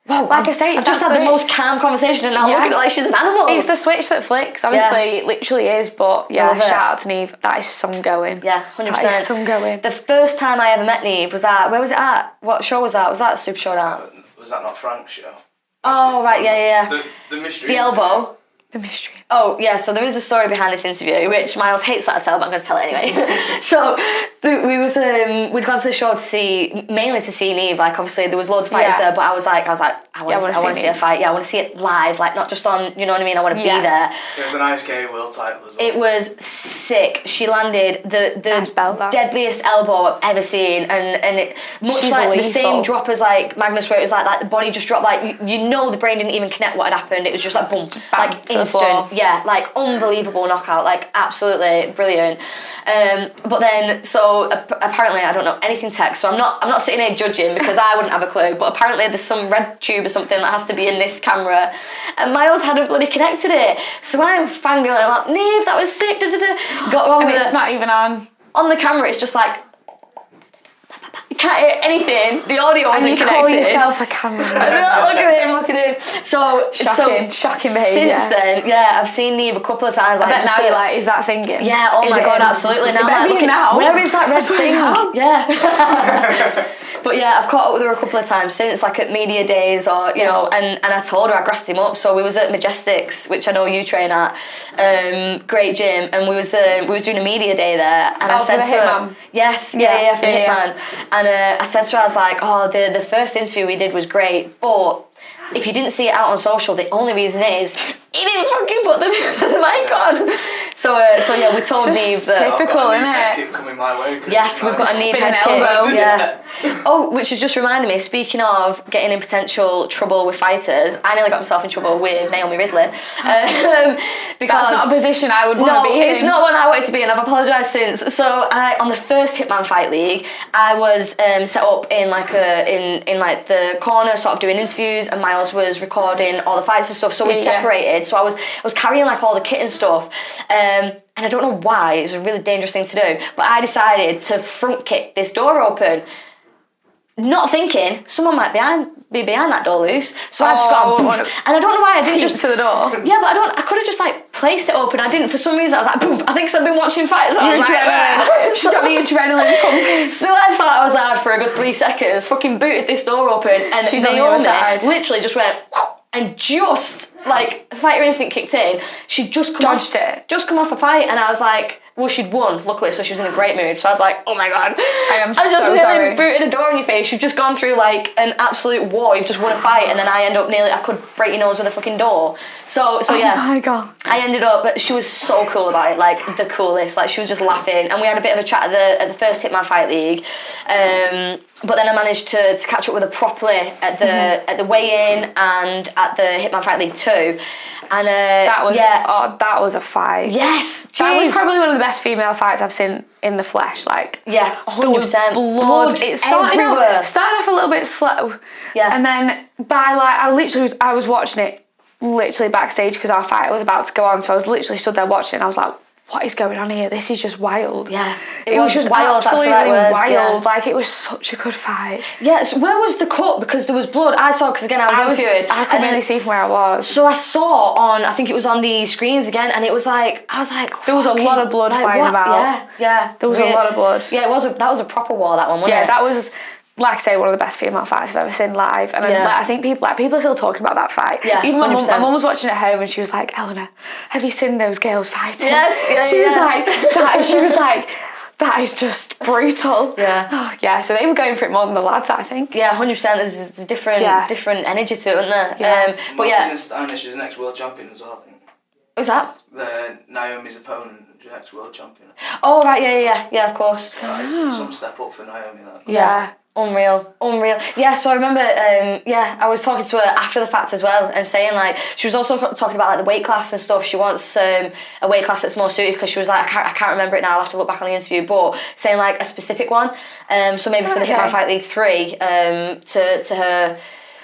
Whoa, like I say, I've just had the most calm conversation and now look at her like she's an animal. It's the switch that flicks, honestly, it literally is, but shout out to Niamh, that is some going. Yeah, 100%. That is some going. The first time I ever met Niamh was where was it at? What show was that? Was that a Super Showdown? Was that not Frank's show? Oh, right, yeah. The mystery. The elbow. The mystery. Oh, yeah, so there is a story behind this interview, which Miles hates that I tell, but I'm going to tell it anyway. So, we'd gone to the show mainly to see Niamh, like, obviously, there was loads of fighters there, but I was like, I want to see a fight, I want to see it live, like, not just on, you know what I mean, I want to be there. It was an ISK world title as well. It was sick. She landed the deadliest elbow I've ever seen, and it, much like the same drop as, like, Magnus, where it was like the body just dropped, like, you know the brain didn't even connect what had happened, it was just like, boom, like, instant, like unbelievable knockout, like absolutely brilliant. But then, so apparently I don't know anything tech, so I'm not sitting here judging because I wouldn't have a clue. But apparently there's some red tube or something that has to be in this camera, and Miles hadn't bloody connected it. So I'm fangirling, I'm like, Niamh, that was sick. Got wrong with it. It's not even on the camera. It's just like. You can't hear anything. The audio wasn't connected. And you call yourself a camera. Look at him. So shocking behaviour. Since then, I've seen Niamh a couple of times. Like, I bet now you're like, is that thinking? Yeah, oh my God, absolutely. Now I'm like, where is that red thing? Yeah. But yeah, I've caught up with her a couple of times since, like at media days or, you know, and I told her, I grassed him up. So we was at Majestics, which I know you train at, great gym, and we was doing a media day there, and I said to her, yes, for Hitman. And I said to her, I was like, the first interview we did was great, but if you didn't see it out on social, the only reason is he didn't fucking put the mic on. So yeah, we told Niamh that. Typical, isn't it? Keep coming my way. Yes, we've got a Niamh head elbow. kick. Yeah. Oh, which has just reminded me, speaking of getting in potential trouble with fighters, I nearly got myself in trouble with Naomi Ridley. Because that's not a position I would want to be in. No, it's not one I wanted to be in. I've apologised since. So on the first Hitman Fight League, I was set up in like in like the corner, sort of doing interviews, and Miles was recording all the fights and stuff. So we'd separated. So I was carrying like all the kit and stuff. And I don't know why, it was a really dangerous thing to do, but I decided to front kick this door open, not thinking someone might be behind that door loose. So I just got and I don't know why I didn't just to the door. Yeah, but I could have just like placed it open. I didn't. For some reason I was like, boom. I think because I've been watching fights. She's got the adrenaline pumping. So I thought I was loud for a good 3 seconds. Fucking booted this door open, and she's Naomi literally just went and just like, fighter instinct kicked in. She'd just come Dodged it. Just come off a fight, and I was like, well, she'd won, luckily, so she was in a great mood. So I was like, oh my God. I am just so nearly sorry. booted a door in your face. You've just gone through, like, an absolute war. You've just won a fight, and then I end up I could break your nose with a fucking door. So yeah. Oh my God. I ended up, but she was so cool about it, like, the coolest. Like, she was just laughing, and we had a bit of a chat at the first Hitman Fight League. But then I managed to catch up with her properly at the weigh-in and at the Hitman Fight League 2. And that was a fight. Yes, That was jeez. probably one of the best female fights I've seen in the flesh. Like, Yeah, 100%. blood. It started everywhere. off a little bit slow. Yeah. And then by like, I was watching it literally backstage because our fight was about to go on. So I was literally stood there watching it and I was like, what is going on here? This is just wild. Yeah, It was just wild. That's the absolutely right word. wild. Yeah. Like, it was such a good fight. Yeah, so where was the cut? Because there was blood. I saw, because again, I was interviewed. I couldn't really see from where I was. So I saw I think it was on the screens again, and it was like, I was like, There was a lot of blood flying what? about. Yeah. There was a lot of blood. Yeah, that was a proper war, that one, wasn't it? Yeah, that was, like I say, one of the best female fights I've ever seen live. And I think people are still talking about that fight. Yeah, Even my 100%. mum was watching at home and she was like, Eleanor, have you seen those girls fighting? Yes, yeah, She was yeah. like, that is just brutal. Yeah. Oh, yeah, so they were going for it more than the lads, I think. Yeah, 100%. There's a different energy to it, isn't there? Yeah. But yeah. Martina Steiner, she's the next world champion as well, I think. Who's that? Naomi's opponent, the next world champion. Oh, right, yeah, of course. It's some step up for Naomi, that. Yeah. Unreal. Yeah, so I remember, I was talking to her after the fact as well and saying, like, she was also talking about, like, the weight class and stuff. She wants a weight class that's more suited because she was like, I can't remember it now, I'll have to look back on the interview, but saying, like, a specific one. So maybe for the Hitman Fight League 3, to her...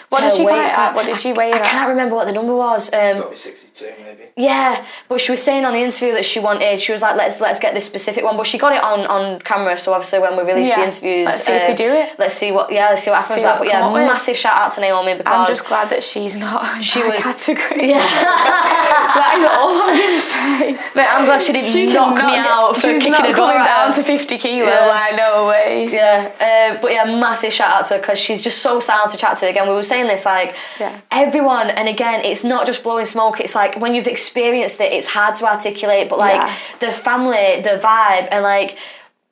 What did she weight fight class. at? What did she weigh in I at? can't remember what the number was. Probably 62, maybe. Yeah, but she was saying on the interview that she was like, let's get this specific one, but she got it on camera, so obviously when we release the interviews, let's see if we do it. Let's see what happens with that. But yeah, massive shout out to Naomi, because I'm just glad that she's not in my category. Yeah. That's all I'm gonna say. But I'm glad she didn't knock me out for kicking a door down to 50 kilo. Yeah. Like, no way. Yeah, but yeah, massive shout out to her because she's just so sound to chat to. Again, we were saying this, like, everyone, and again, it's not just blowing smoke, it's like when you've experienced it, it's hard to articulate, but like the family, the vibe, and like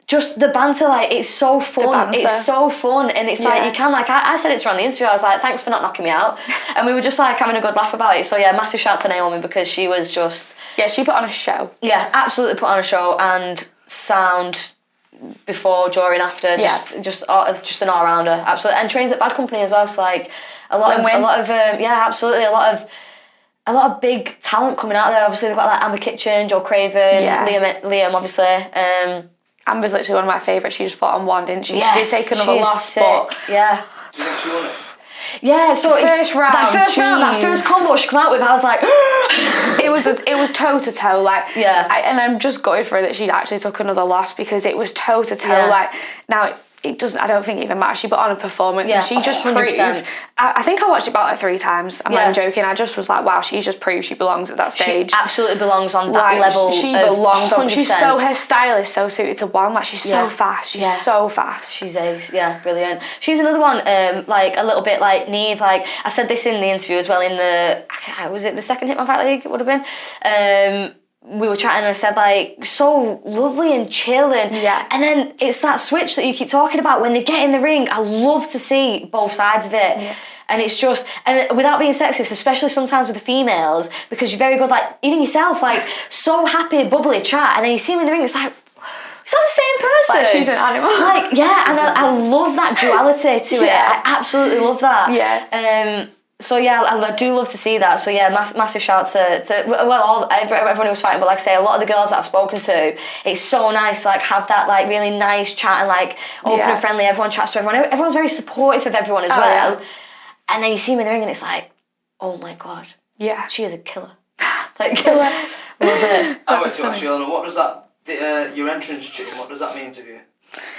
just the banter, like, it's so fun. It's so fun, and it's like, you can, like, I said it to her on the interview, I was like, thanks for not knocking me out, and we were just like having a good laugh about it. So yeah, massive shout out to Naomi, because she was just... Yeah, she put on a show. Yeah, absolutely put on a show, and sound before, during, after, just an all-rounder, absolutely, and trains at Bad Company as well, so like a lot of big talent coming out there. Obviously they've got like Amber Kitchen, Joe Craven, Liam obviously. Amber's literally one of my favourites. She just fought on one, didn't she? Yes, she did take another loss, sick. but Do you think she won it? Yeah, so that first combo she came out with, I was like, it was toe to toe, like, and I'm just gutted for her that she actually took another loss, because it was toe to toe. Like, now it doesn't, I don't think it even matters. She put on a performance, and she just 100%. proved. I think I watched it about like 3 times. I'm not even joking. I just was like, wow, she just proved she belongs at that stage. She absolutely belongs on that level. She belongs on. 100%. She's so, her style is so suited to one. Like, she's so fast. She's so fast. She's brilliant. She's another one, like a little bit like Neve. Like, I said this in the interview as well. In was it the second Hitman Fight League? It would have been. We were chatting and I said, like, so lovely and chill, and then it's that switch that you keep talking about when they get in the ring. I love to see both sides of it. And it's just, and without being sexist, especially sometimes with the females, because you're very good, like, even yourself, like, so happy, bubbly chat, and then you see them in the ring, it's like, is that the same person? Like, she's an animal. Like, yeah, and I love that duality to it. I absolutely love that. Yeah. So yeah, I do love to see that. So yeah, massive shout to everyone who was fighting, but like I say, a lot of the girls that I've spoken to, it's so nice to like have that like really nice chat and like open and friendly. Everyone chats to everyone. Everyone's very supportive of everyone as well. Yeah. And then you see me in the ring and it's like, oh my God, she is a killer. Like, killer. Love it. I went to ask you, Eleanor, what does that your entrance tune? What does that mean to you?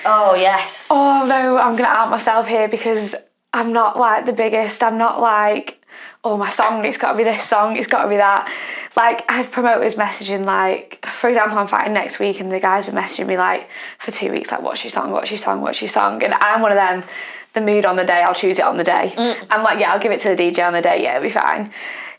Oh yes. Oh no, I'm gonna out myself here, because I'm not like the biggest. I'm not like, oh, my song, it's got to be this song, it's got to be that. Like, I have promoters messaging, like, for example, I'm fighting next week and the guys been messaging me like for 2 weeks, like, what's your song, what's your song, what's your song? And I'm one of them, the mood on the day, I'll choose it on the day. I'm like, yeah, I'll give it to the DJ on the day, yeah, it'll be fine.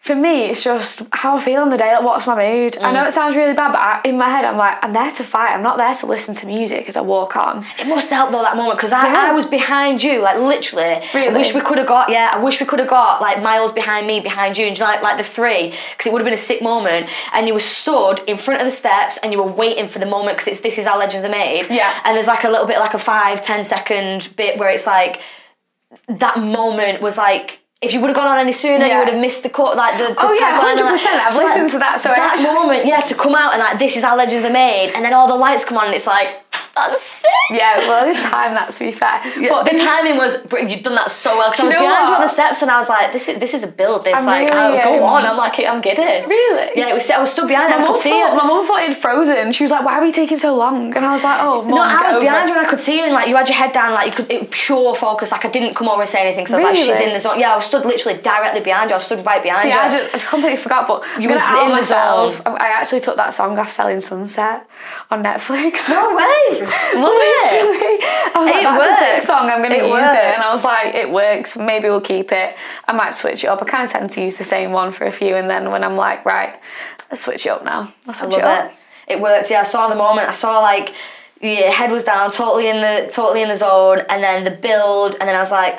For me, it's just how I feel on the day, like what's my mood. I know it sounds really bad, but in my head I'm like, I'm there to fight, I'm not there to listen to music as I walk on. It must help though, that moment, because I was behind you, like literally. Really? I wish we could have got like miles behind me, behind you, and like the three, because it would have been a sick moment. And you were stood in front of the steps and you were waiting for the moment, because this is how legends are made. Yeah. And there's like a little bit like a 5-10 second bit where it's like, that moment was like, if you would have gone on any sooner, you would have missed the cut, like the tagline. 100%. I've listened to that. So that moment, to come out and like, this is how legends are made, and then all the lights come on, and it's like, that's sick. Yeah, well, the time, that to be fair. Yeah, but the timing was, you've done that so well, because I was behind you on the steps and I was like, this is a build, this, like, really, go on, I'm like, I'm giddy. Really? Yeah, I was stood behind it, I could see it. My mum thought it had frozen. She was like, why are you taking so long? And I was like, oh, Mum, no, I was behind you and I could see you, and like, you had your head down, like, it was pure focus, like, I didn't come over and say anything, because I was like, she's in the zone. Yeah, I was stood literally directly behind you, I was stood right behind you. I completely forgot, but you was in the zone. I actually took that song off Selling Sunset on Netflix. No way! Love it! I was like, that's a sick song, I'm going to use it. And I was like, it works, maybe we'll keep it. I might switch it up. I kind of tend to use the same one for a few, and then when I'm like, right, let's switch it up now. Let's switch it up. It worked, yeah. I saw the moment, I saw like, your head was down, totally in the zone, and then the build, and then I was like,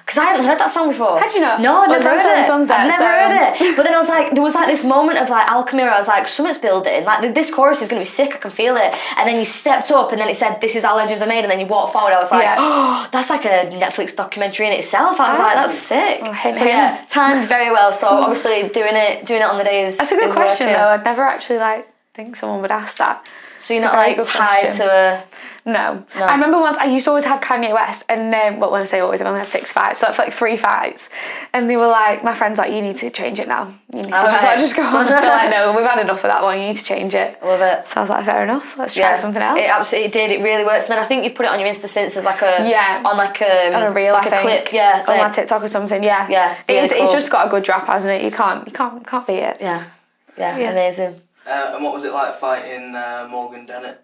because I hadn't heard that song before. Had you not? No, I'd never heard it. Sunset, I'd never heard it. But then I was like, there was like this moment of like alchemy where I was like, something's building. Like this chorus is going to be sick, I can feel it. And then you stepped up and then it said, this is how legends are made. And then you walked forward. I was like, oh, that's like a Netflix documentary in itself. I was like, that's sick. So yeah, timed very well. So obviously doing it on the days. That's a good question though. I'd never actually think someone would ask that. So you're not like tied to a... No. I remember once, I used to always have Kanye West, and when I say always, I've only had 6 fights, so that's like 3 fights. And they were like, my friend's like, you need to change it now. You need to just go on. They're like, no, we've had enough of that one, you need to change it. Love it. So I was like, fair enough, let's try something else. It absolutely did, it really works. And then I think you've put it on your Insta since as like a... on a reel, like a clip, on my TikTok or something, Yeah, really cool. It's just got a good drop, hasn't it? You can't beat it. Yeah, amazing. And what was it like fighting Morgan Bennett?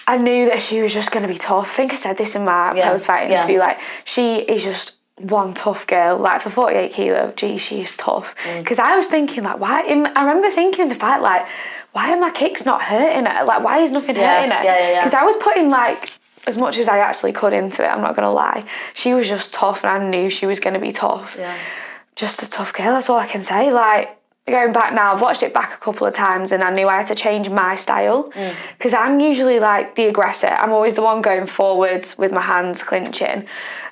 I knew that she was just going to be tough. I think I said this in my post-fight interview. Like, she is just one tough girl. Like, for 48 kilo, gee, she is tough. Because I was thinking, like, I remember thinking in the fight, like, why are my kicks not hurting her? Like, why is nothing hurting her? Because I was putting, like, as much as I actually could into it, I'm not going to lie. She was just tough, and I knew she was going to be tough. Yeah. Just a tough girl, that's all I can say. Like, going back now, I've watched it back a couple of times and I knew I had to change my style because I'm usually like the aggressor. I'm always the one going forwards with my hands clinching,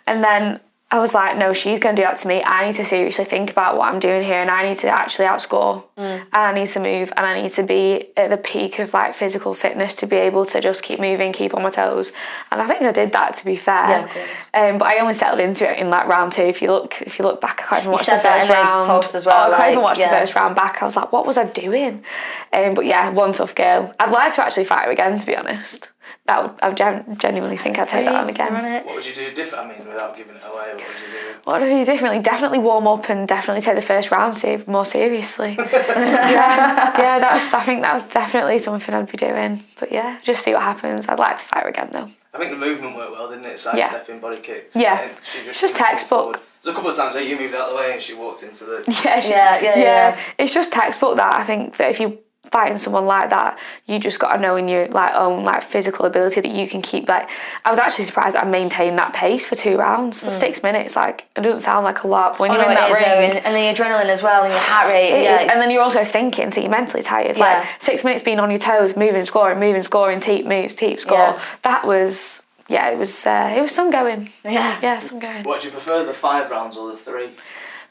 and then I was like, no, she's going to do that to me. I need to seriously think about what I'm doing here, and I need to actually outscore, and I need to move, and I need to be at the peak of like physical fitness to be able to just keep moving, keep on my toes. And I think I did that, to be fair. Yeah, of course. But I only settled into it in like round 2. If you look back, I can't even watch the first that in round. The post as well. I can't even watch the first round back. I was like, what was I doing? But yeah, one tough girl. I'd like to actually fight her again, to be honest. I genuinely think I'd take that on again. What would you do different? I mean, without giving it away, what would you do? What would I do differently? Definitely warm up and definitely take the first round more seriously. I think that's definitely something I'd be doing. But yeah, just see what happens. I'd like to fight her again though. I think the movement worked well, didn't it? Sidestepping, body kicks. Yeah, it's just textbook. There's a couple of times where you moved out of the way and she walked into the... Yeah. It's just textbook that. I think that if you fighting someone like that, you just got to know in your like own like physical ability that you can keep like. I was actually surprised that I maintained that pace for 2 rounds. 6 minutes, like it doesn't sound like a lot, but when you're in that ring, and the adrenaline as well, and your heart rate, and then you're also thinking, so you're mentally tired. Like 6 minutes being on your toes, moving, scoring, teep, moves, teep, score. That was it was some going. Yeah, some going. What do you prefer, the 5 rounds or the 3?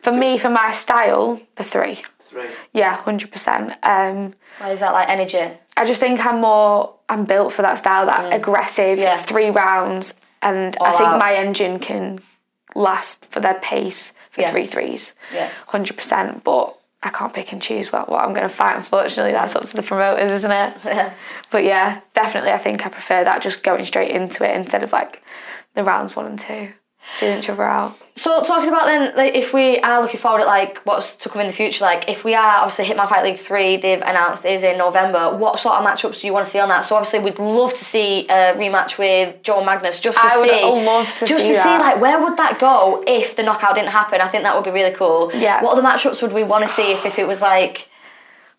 For me, for my style, the 3. 3. Yeah, 100%. Why is that, like energy? I just think I'm built for that style, that aggressive 3 rounds, and I think my engine can last for their pace for 3 threes. 100%. But I can't pick and choose what I'm going to fight. Unfortunately, that's up to the promoters, isn't it? But yeah, definitely, I think I prefer that, just going straight into it instead of like the rounds 1 and 2. feeling each other out. So talking about then, like, if we are looking forward at like what's to come in the future, like if we are obviously Hitman Fight League 3, they've announced is in November. What sort of matchups do you want to see on that? So obviously we'd love to see a rematch with Joe and Magnus just to see. I would love to just see to that. see like where would that go if the knockout didn't happen. I think that would be really cool. Yeah. What other matchups would we want to see if it was like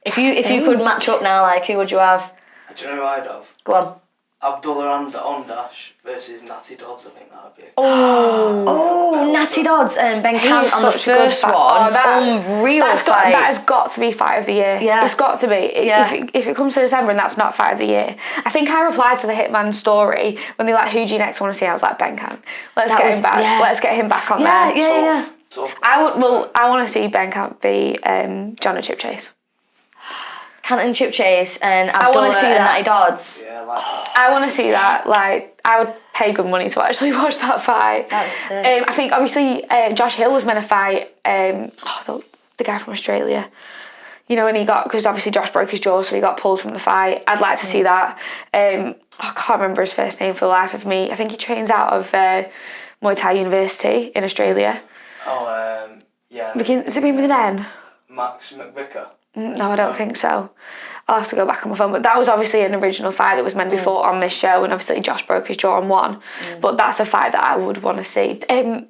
if you could match up now, like who would you have? Do you know who I'd have? Go on. Abdullah and Ondash versus Natty Dodds. I think that would be. Oh, Natty Dodds and Ben Cant on the such a good first fight. one. Unreal fight. That has got to be fight of the year. Yeah. It's got to be. If it comes to December and that's not fight of the year. I think I replied to the Hitman story when they like, who do you next want to see? I was like, Ben Cant. Let's get him back. Yeah. Let's get him back on there. Yeah. Tough. I want to see Ben Cant be John and Chip Chase. Cant and Chip Chase and wanna Abdullah see and that. Natty Dodds. Yeah, like that. I want to see that. Like, I would pay good money to actually watch that fight. That's sick. I think obviously Josh Hill was meant to fight the guy from Australia. You know, and he got, because obviously Josh broke his jaw, so he got pulled from the fight. I'd like to see that. I can't remember his first name for the life of me. I think he trains out of Muay Thai University in Australia. Yeah. Does it begin with an N? Max McVicker. No, I don't think so. I'll have to go back on my phone. But that was obviously an original fight that was meant to be fought on this show, and obviously Josh broke his jaw and won. But that's a fight that I would want to see. No,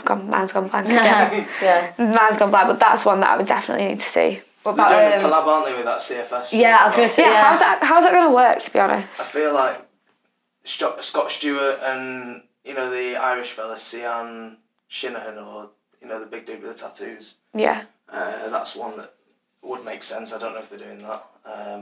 mine's gone blank again. Yeah. Mine's gone blank, but that's one that I would definitely need to see. What They're about doing a collab, aren't they, with that CFS? Yeah, I was going to say. Yeah, how's that going to work, to be honest? I feel like Scott Stewart and, you know, the Irish fella, Sian Shinahan, or, you know, the big dude with the tattoos. Yeah. That's one that would make sense. I don't know if they're doing that.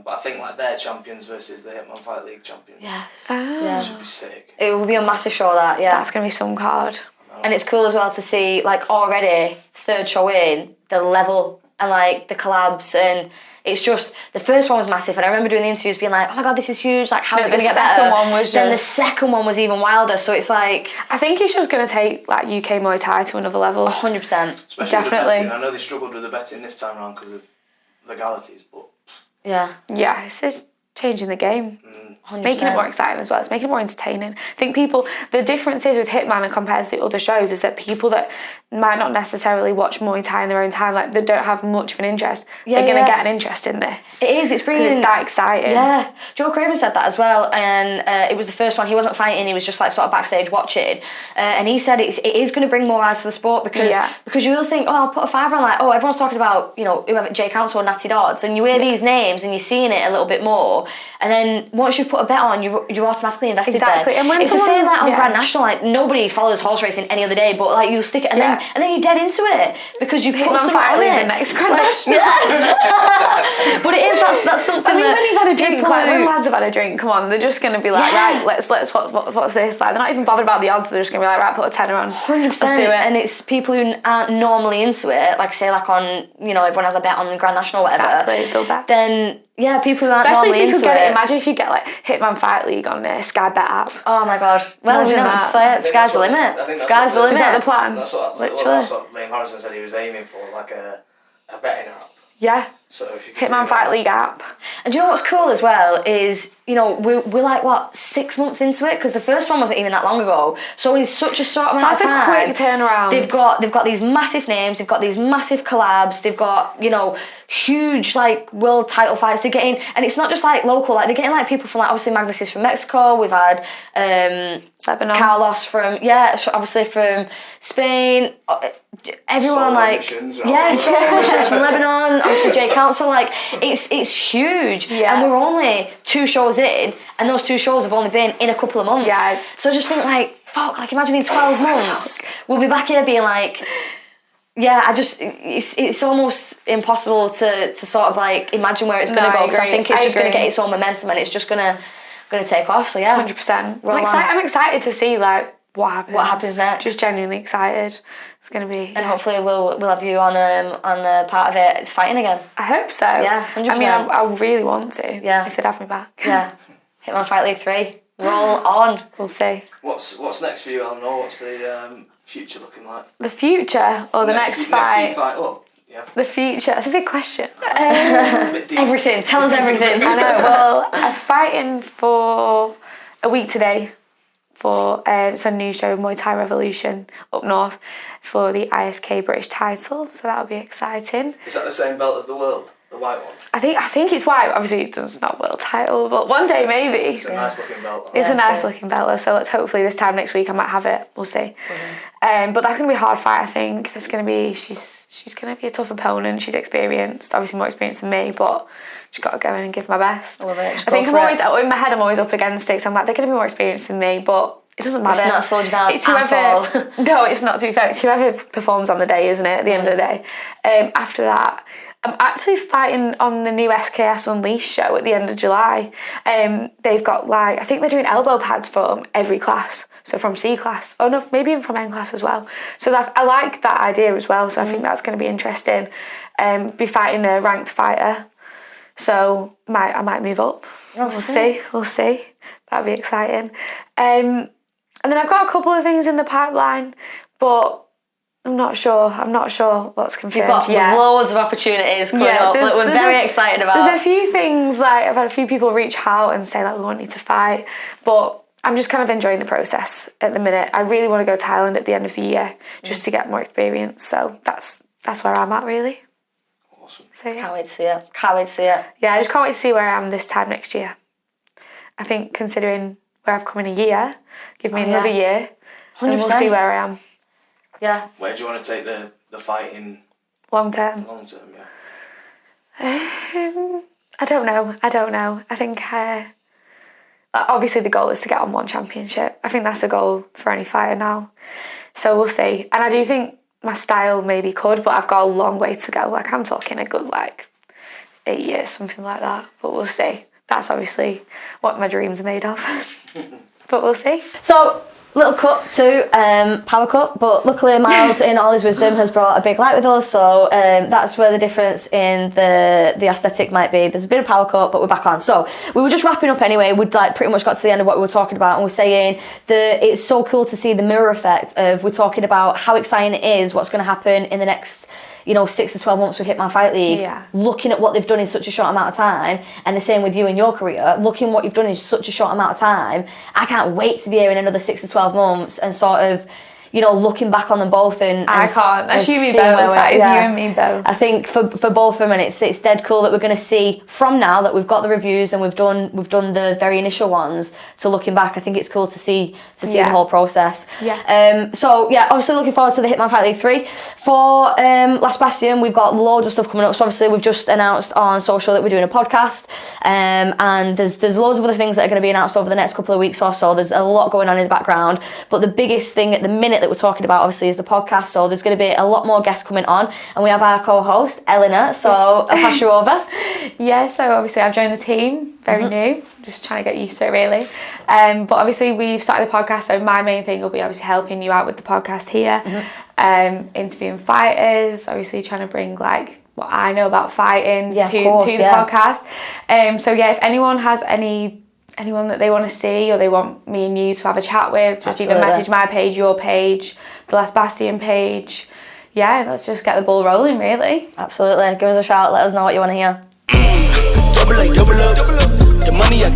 But I think like their champions versus the Hitman Fight League champions. Yes. Ah. Should be sick. It would be a massive show, that, yeah. That's going to be some card. And it's cool as well to see, like, already, third show in, the level and, like, the collabs. And it's just, the first one was massive. And I remember doing the interviews being like, oh my God, this is huge. Like, how's it going to get better? Then the second one was even wilder. So it's like... I think it's just going to take, like, UK Muay Thai to another level. 100%. Especially Definitely. With the betting. I know they struggled with the betting this time around because of legalities, but... Yeah. Yeah, it's just changing the game. 100%. Making it more exciting as well. It's making it more entertaining. I think the difference is with Hitman and compared to the other shows is that people that might not necessarily watch Muay Thai in their own time, like they don't have much of an interest, they're going to get an interest in this. It is, it's bringing... Because it's that exciting. Yeah. Joe Craven said that as well, and it was the first one. He wasn't fighting, he was just like sort of backstage watching, and he said it is going to bring more eyes to the sport because you'll think, oh, I'll put a fiver on, like, oh, everyone's talking about, you know, whoever, Jay Council or Natty Dodds, and you hear these names and you're seeing it a little bit more, and then once you've put a bet on, you're automatically invested Exactly. then. And when it's the same like on yeah. Grand National, like nobody follows horse racing any other day, but like you'll stick it and then you're dead into it because you've put some on it. The next Grand National. Yes. But it is, that's something I mean, that when you've had a drink, people like when lads have had a drink, come on, they're just going to be like, right, let's what's this? Like, they're not even bothered about the odds. They're just going to be like, right, put a tenner on. 100%. Let's do it. And it's people who aren't normally into it, like say like on, you know, everyone has a bet on the Grand National or whatever. Exactly, they'll bet. Then yeah, people who aren't Especially normally if you into could get it. it. Imagine if you get like Hitman Fight League on Sky Bet app. Oh my God. Well, Imagine you know, that. sky's the limit. Sky's the limit. Is that the plan? That's what Liam Harrison said he was aiming for, like a betting app. Yeah. So if you could Hitman Fight League app. And do you know what's cool as well is, you know, we're like, what, 6 months into it? Because the first one wasn't even that long ago. So in such a short amount of time. That's a quick turnaround. They've got these massive names, they've got these massive collabs, they've got, you know, huge, like, world title fights. They're getting, and it's not just, like, local, like, they're getting, like, people from, like, obviously Magnus is from Mexico, we've had Lebanon. Carlos from, obviously from Spain, everyone, like, Missions from Lebanon, obviously Jay Council, like, it's huge. Yeah. And we're only 2 shows in, and those 2 shows have only been in a couple of months. Yeah. So I just think, like, fuck, like, imagine in 12 months, we'll be back here being like, yeah, it's almost impossible to sort of, like, imagine where it's going to go, because I think it's just going to get its own momentum, and it's just going to take off, so yeah. 100%. I'm excited to see, like, what happens next. Just genuinely excited. It's going to be... And hopefully we'll have you on a part of it. It's fighting again. I hope so. Yeah, 100%. I mean, I really want to. Yeah. If they'd have me back. Yeah. Hitman Fight League 3. Roll on. We'll see. What's next for you, Eleanor? What's the future looking like? The future or the next fight? Well, yeah. The future. That's a big question. Everything. Tell us everything. I know. Well, I'm fighting for a week today for it's a new show, Muay Thai Revolution, up north for the ISK British title. So that'll be exciting. Is that the same belt as the world? The white one? I think it's white. Obviously, it's not world title, but one day maybe. It's a nice looking belt. It's a nice looking belt. So let's hopefully this time next week I might have it. We'll see. But that's gonna be a hard fight. I think there's gonna be she's gonna be a tough opponent. She's experienced, obviously more experienced than me, but just got to go in and give my best. I love it. I think I'm always in my head. I'm always up against it. So I'm like, they're gonna be more experienced than me, but it doesn't matter. It's not slowed you down at all. No, it's not, to be fair. It's whoever performs on the day, isn't it, at the end of the day. After that, I'm actually fighting on the new SKS Unleashed show at the end of July. They've got I think they're doing elbow pads from every class. So from C class. Oh no, maybe even from N class as well. So I like that idea as well. So I think that's going to be interesting. Be fighting a ranked fighter. So I might move up. We'll see. That'll be exciting. And then I've got a couple of things in the pipeline, but I'm not sure what's confirmed. You've got loads of opportunities coming up that we're very excited about. There's a few things, I've had a few people reach out and say we want you to fight, but I'm just kind of enjoying the process at the minute. I really want to go to Thailand at the end of the year just to get more experience. So that's where I'm at, really. Awesome. So, yeah. Can't wait to see it. Yeah, I just can't wait to see where I am this time next year. I think considering where I've come in a year, give me another year, 100%. And we'll see where I am. Yeah. Where do you want to take the fighting? Long term, yeah. I don't know. I think obviously the goal is to get on one championship. I think that's a goal for any fighter now. So we'll see. And I do think my style maybe could, but I've got a long way to go. I'm talking a good 8 years, something like that. But we'll see. That's obviously what my dreams are made of. But we'll see. So, little cut to Power Cut, but luckily Miles, in all his wisdom, has brought a big light with us, so that's where the difference in the aesthetic might be. There's a bit of Power Cut, but we're back on. So, we were just wrapping up anyway. We'd pretty much got to the end of what we were talking about, and we're saying that it's so cool to see the mirror effect of, we're talking about how exciting it is, what's going to happen in the next 6 to 12 months with Hitman Fight League, looking at what they've done in such a short amount of time, and the same with you in your career, looking what you've done in such a short amount of time. I can't wait to be here in another 6 to 12 months and sort of, looking back on them both and I can't. That's you, me both. That is you and me both. I think for both of them, and it's dead cool that we're going to see from now that we've got the reviews and we've done the very initial ones, to looking back. I think it's cool to see the whole process. Yeah. So yeah, obviously looking forward to the Hitman Fight League 3. For Last Bastion, we've got loads of stuff coming up. So obviously we've just announced on social that we're doing a podcast, and there's loads of other things that are going to be announced over the next couple of weeks or so. There's a lot going on in the background, but the biggest thing at the minute that we're talking about obviously is the podcast. So there's going to be a lot more guests coming on, and we have our co-host Eleanor, so I'll pass you over. Yeah, so obviously I've joined the team, very new, just trying to get used to it really, but obviously we've started the podcast, so my main thing will be obviously helping you out with the podcast here, interviewing fighters, obviously trying to bring what I know about fighting to the podcast. So yeah, if anyone has anyone that they want to see, or they want me and you to have a chat with, just either message my page, your page, the Last Bastion page. Yeah, let's just get the ball rolling, really. Absolutely. Give us a shout. Let us know what you want to hear. Double up. The money I